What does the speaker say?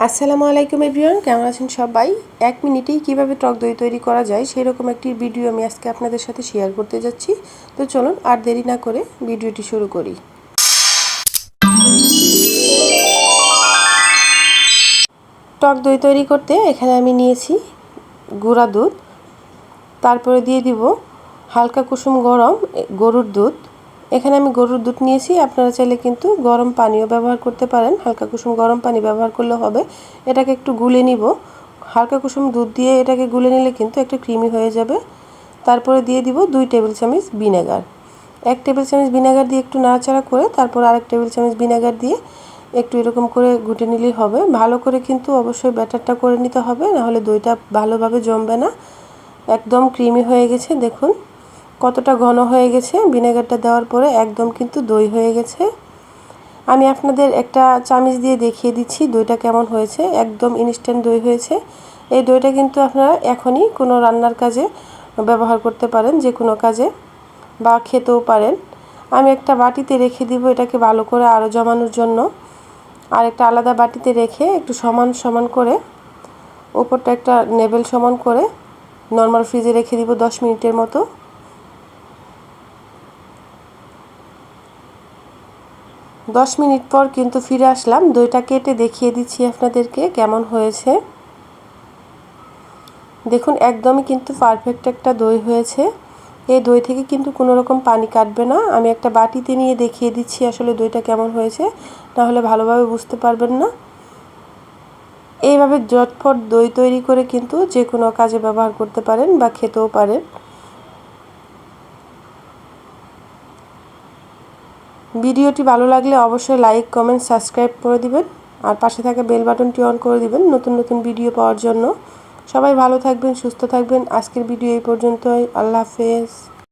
আসসালামু আলাইকুম এভরিওয়ান, কেমন আছেন সবাই? 1 মিনিটেই কিভাবে টক দই তৈরি করা যায় সেরকম একটি ভিডিও আমি আজকে আপনাদের সাথে শেয়ার করতে যাচ্ছি। তো চলুন আর দেরি না করে ভিডিওটি শুরু করি। টক দই তৈরি করতে এখানে আমি নিয়েছি গুঁড়া দুধ, তারপরে দিয়ে দিব হালকা কুসুম গরম গরুর দুধ। এখানে আমি গরুর দুধ নিয়েছি, আপনারা চাইলে কিন্তু গরম পানিও ব্যবহার করতে পারেন, হালকা কুসুম গরম পানি ব্যবহার করলে হবে। এটাকে একটু গুলে নিব, হালকা কুসুম দুধ দিয়ে এটাকে গুলে নিলে কিন্তু একটা ক্রিমি হয়ে যাবে। তারপরে দিয়ে দিব 2 টেবিল চামচ ভিনেগার। 1 টেবিল চামচ ভিনেগার দিয়ে একটু নাড়াচাড়া করে তারপর আরেক টেবিল চামচ ভিনেগার দিয়ে একটু এরকম করে ঘুটে নিলেই হবে। ভালো করে কিন্তু অবশ্যই ব্যাটারটা করে নিতে হবে, নাহলে দইটা ভালোভাবে জমবে না। একদম ক্রিমি হয়ে গেছে, দেখুন কতটা ঘন হয়ে গেছে। ভিনেগারটা দেওয়ার পরে একদম কিন্তু দই হয়ে গেছে। আমি আপনাদের একটা চামচ দিয়ে দেখিয়ে দিচ্ছি দইটা কেমন হয়েছে। একদম ইনস্ট্যান্ট দই হয়েছে। এই দইটা কিন্তু আপনারা এখনই কোনো রান্নার কাজে ব্যবহার করতে পারেন, যে কোনো কাজে, বা খেতেও পারেন। আমি একটা বাটিতে রেখে দিব এটাকে ভালো করে আরও জমানোর জন্য। আর একটা আলাদা বাটিতে রেখে একটু সমান সমান করে উপরটা একটা লেভেল সমান করে নর্মাল ফ্রিজে রেখে দিব 10 মিনিটের মতো। 10 মিনিট পর কিন্তু ফিরে আসলাম, দইটা কেটে দেখিয়ে দিচ্ছি আপনাদেরকে কেমন হয়েছে। দেখুন একদমই কিন্তু পারফেক্ট একটা দই হয়েছে। এই দই থেকে কিন্তু কোনো রকম পানি কাটবে না। আমি একটা বাটিতে নিয়ে দেখিয়ে দিচ্ছি আসলে দইটা কেমন হয়েছে, তাহলে ভালোভাবে বুঝতে পারবেন না। এইভাবে ঝটপট দই তৈরি করে কিন্তু যে কোনো কাজে ব্যবহার করতে পারেন বা খেতেও পারেন। ভিডিওটি ভালো লাগলে অবশ্যই লাইক, কমেন্ট, সাবস্ক্রাইব করে দিবেন আর পাশে থাকা বেল বাটনটি অন করে দিবেন নতুন নতুন ভিডিও পাওয়ার জন্য। সবাই ভালো থাকবেন, সুস্থ থাকবেন। আজকের ভিডিও এই পর্যন্তই। আল্লাহ হাফেজ।